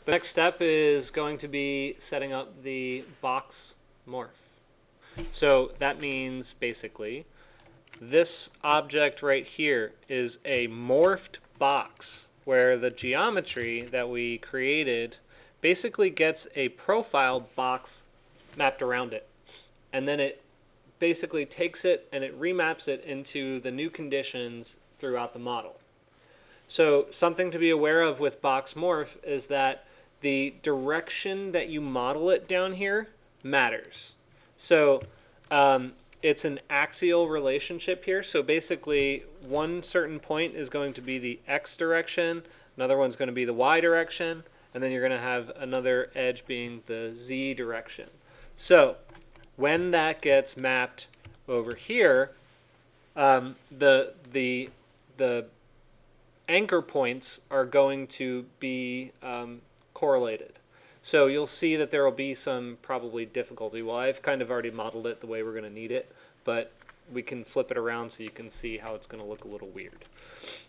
The next step is going to be setting up the box morph. So that means basically this object right here is a morphed box where the geometry that we created basically gets a profile box mapped around it. And then it basically takes it and it remaps it into the new conditions throughout the model. So something to be aware of with Box Morph is that the direction that you model it down here matters. So it's an axial relationship here. So basically one certain point is going to be the x direction, another one's going to be the y direction, and then you're going to have another edge being the z direction. So when that gets mapped over here, the anchor points are going to be correlated. So you'll see that there will be some probably difficulty. Well, I've kind of already modeled it the way we're going to need it, but we can flip it around so you can see how it's going to look a little weird.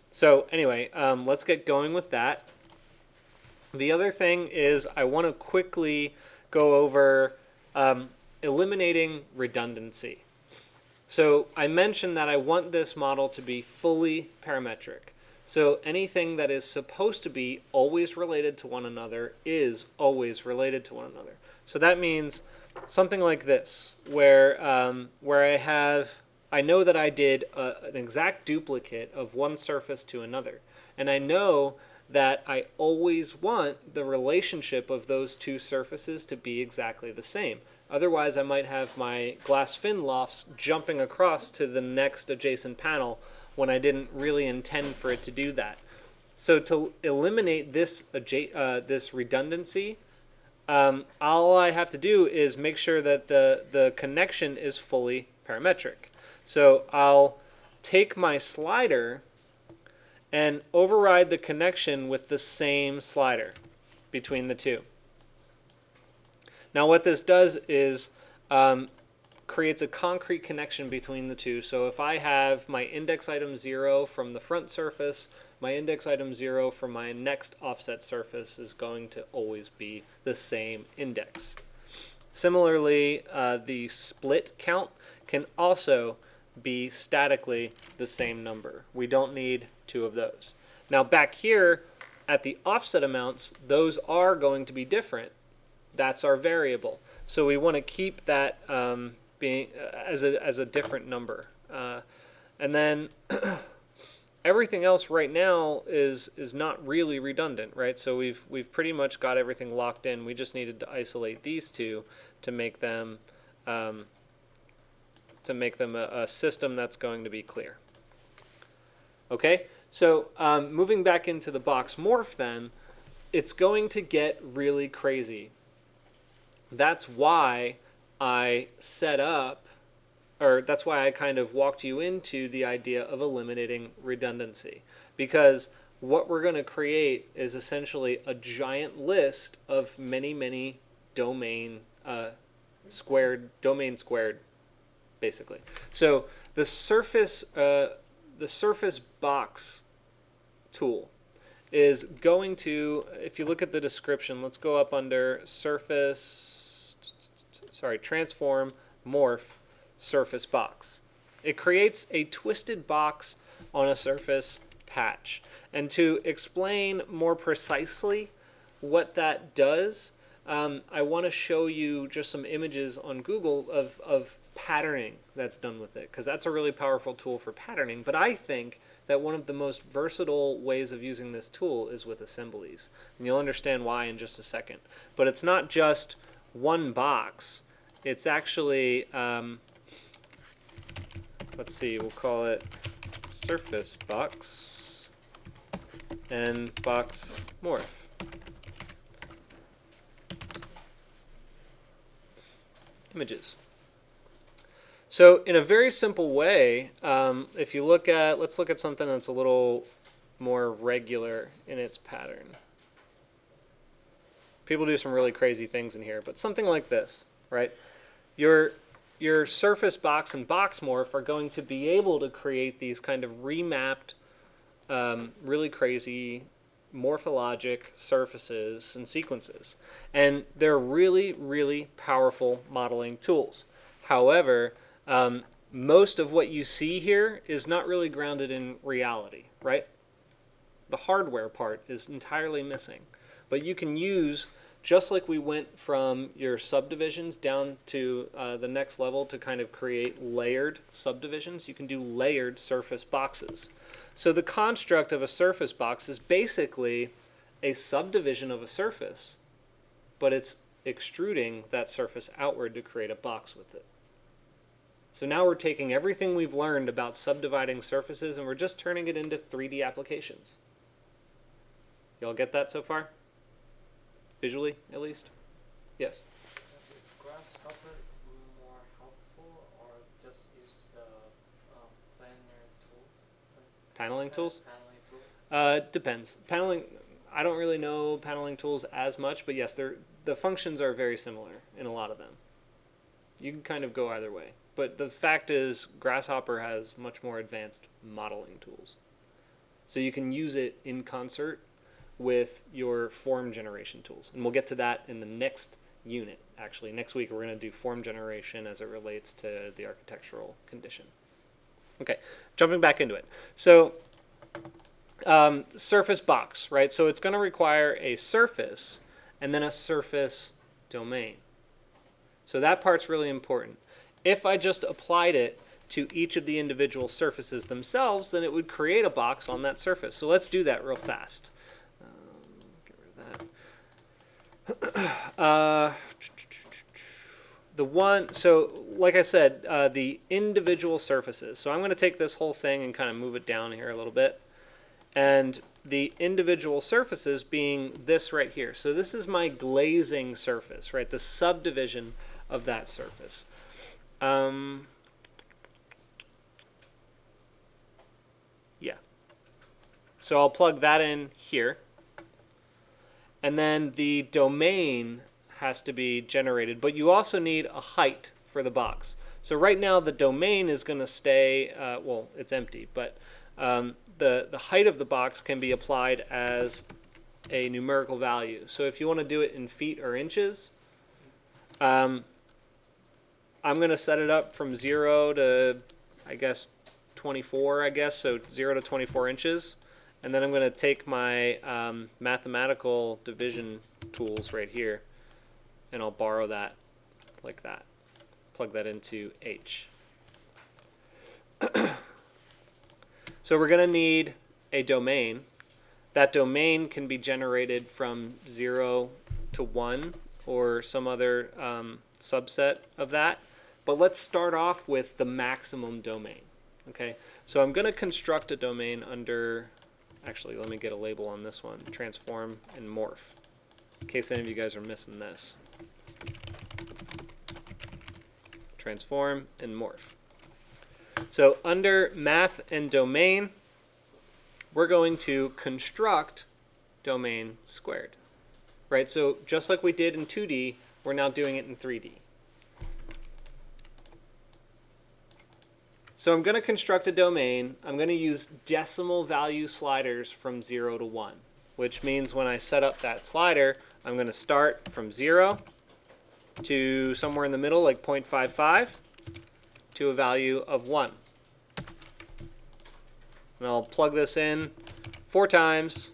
So anyway, let's get going with that. The other thing is I want to quickly go over eliminating redundancy. So I mentioned that I want this model to be fully parametric. So anything that is supposed to be always related to one another is always related to one another. So that means something like this, where I know that I did an exact duplicate of one surface to another, and I know that I always want the relationship of those two surfaces to be exactly the same. Otherwise, I might have my glass fin lofts jumping across to the next adjacent panel when I didn't really intend for it to do that. So to eliminate this redundancy, all I have to do is make sure that the connection is fully parametric. So I'll take my slider and override the connection with the same slider between the two. Now what this does is creates a concrete connection between the two. So if I have my index item 0 from the front surface, my index item 0 from my next offset surface is going to always be the same index. Similarly, the split count can also be statically the same number. We don't need two of those. Now back here at the offset amounts, those are going to be different. That's our variable. So we want to keep that being as a different number. And then everything else right now is not really redundant, right? So we've pretty much got everything locked in. We just needed to isolate these two to make them a system that's going to be clear. Okay, so moving back into the box morph then, it's going to get really crazy. That's why I that's why I kind of walked you into the idea of eliminating redundancy. Because what we're going to create is essentially a giant list of many domain squared, basically. So the surface box tool is going to, if you look at the description, let's go up under transform morph surface box. It creates a twisted box on a surface patch. And to explain more precisely what that does, I want to show you just some images on Google of patterning that's done with it, because that's a really powerful tool for patterning. But I think that one of the most versatile ways of using this tool is with assemblies. And you'll understand why in just a second. But it's not just one box. It's actually, let's see, we'll call it surface box and box morph. Images. So in a very simple way, if you look at, let's look at something that's a little more regular in its pattern. People do some really crazy things in here, but something like this, right? Your surface box and box morph are going to be able to create these kind of remapped, really crazy morphologic surfaces and sequences. And they're really, really powerful modeling tools. However, most of what you see here is not really grounded in reality, right? The hardware part is entirely missing. But you can use, just like we went from your subdivisions down to the next level to kind of create layered subdivisions, you can do layered surface boxes. So the construct of a surface box is basically a subdivision of a surface, but it's extruding that surface outward to create a box with it. So now we're taking everything we've learned about subdividing surfaces and we're just turning it into 3D applications. Y'all get that so far? Visually, at least? Yes? Is Grasshopper more helpful or just use the planar tools? Paneling tools? Paneling tools? Depends. Paneling, I don't really know paneling tools as much, but yes, the functions are very similar in a lot of them. You can kind of go either way. But the fact is, Grasshopper has much more advanced modeling tools. So you can use it in concert with your form generation tools. And we'll get to that in the next unit, actually. Next week, we're going to do form generation as it relates to the architectural condition. Okay, jumping back into it. So surface box, right? So it's going to require a surface and then a surface domain. So that part's really important. If I just applied it to each of the individual surfaces themselves, then it would create a box on that surface. So let's do that real fast. Get rid of that. So like I said, the individual surfaces. So I'm going to take this whole thing and kind of move it down here a little bit. And the individual surfaces being this right here. So this is my glazing surface, right? The subdivision of that surface. Yeah. So I'll plug that in here. And then the domain has to be generated, but you also need a height for the box. So right now the domain is going to stay, well, it's empty, but the height of the box can be applied as a numerical value. So if you want to do it in feet or inches, I'm going to set it up from 0 to, I guess, 24, so 0 to 24 inches. And then I'm going to take my mathematical division tools right here, and I'll borrow that like that. Plug that into H. So we're going to need a domain. That domain can be generated from 0 to 1 or some other subset of that. But let's start off with the maximum domain. Okay, so I'm going to construct a domain under, actually let me get a label on this one, transform and morph, in case any of you guys are missing this. Transform and morph. So under math and domain, we're going to construct domain squared. Right, so just like we did in 2D, we're now doing it in 3D. So I'm going to construct a domain. I'm going to use decimal value sliders from 0 to 1, which means when I set up that slider, I'm going to start from 0 to somewhere in the middle, like 0.55, to a value of 1. And I'll plug this in 4 times.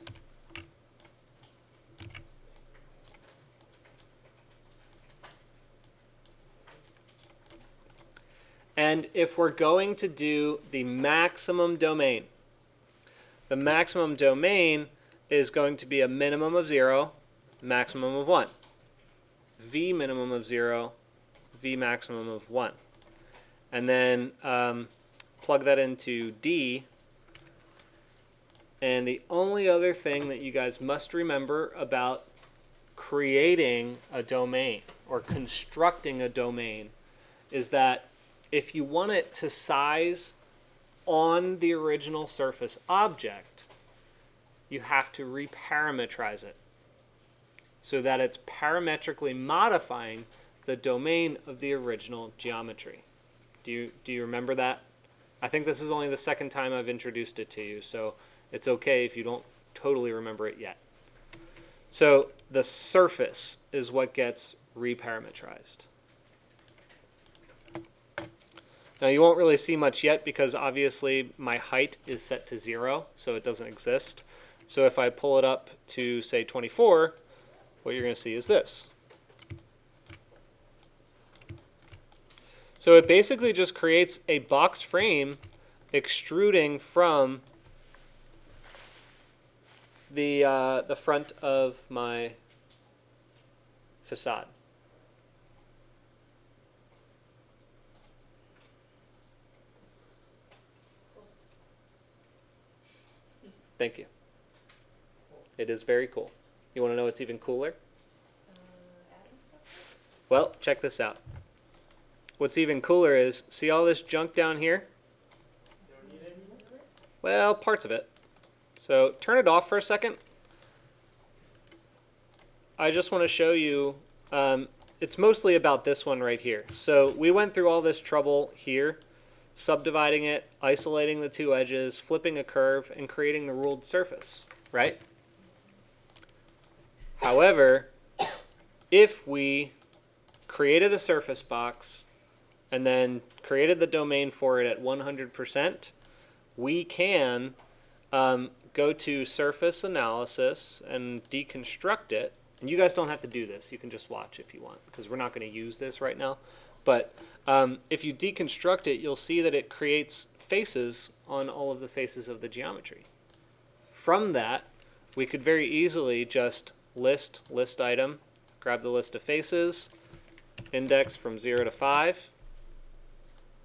And if we're going to do the maximum domain is going to be a minimum of 0, maximum of 1. V minimum of 0, V maximum of 1. And then plug that into D. And the only other thing that you guys must remember about creating a domain or constructing a domain is that if you want it to size on the original surface object, you have to reparametrize it so that it's parametrically modifying the domain of the original geometry. Do you remember that? I think this is only the second time I've introduced it to you, so it's okay if you don't totally remember it yet. So the surface is what gets reparametrized. Now you won't really see much yet because obviously my height is set to 0, so it doesn't exist. So if I pull it up to, say, 24, what you're going to see is this. So it basically just creates a box frame extruding from the front of my facade. Thank you. It is very cool. You want to know what's even cooler? Well, check this out. What's even cooler is, see all this junk down here? Well, parts of it. So turn it off for a second. I just want to show you, it's mostly about this one right here. So we went through all this trouble here, subdividing it, isolating the two edges, flipping a curve, and creating the ruled surface, right? However, if we created a surface box and then created the domain for it at 100%, we can go to surface analysis and deconstruct it. And you guys don't have to do this. You can just watch if you want, because we're not going to use this right now. But if you deconstruct it, you'll see that it creates faces on all of the faces of the geometry. From that, we could very easily just list item, grab the list of faces, index from 0 to 5,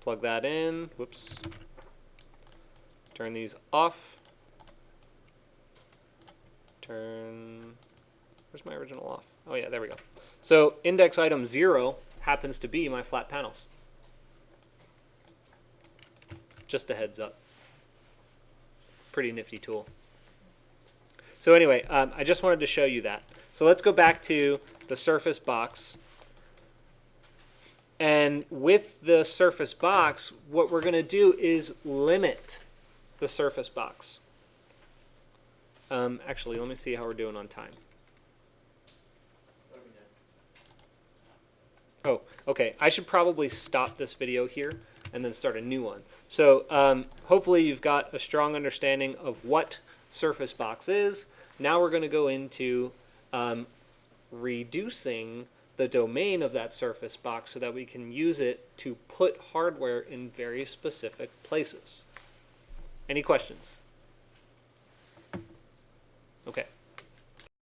plug that in, whoops, turn these off, where's my original off? Oh yeah, there we go. So index item 0 happens to be my flat panels. Just a heads up. It's a pretty nifty tool. So anyway, I just wanted to show you that. So let's go back to the surface box. And with the surface box, what we're going to do is limit the surface box. Actually, let me see how we're doing on time. Oh, okay. I should probably stop this video here and then start a new one. So hopefully you've got a strong understanding of what surface box is. Now we're going to go into reducing the domain of that surface box so that we can use it to put hardware in very specific places. Any questions? Okay.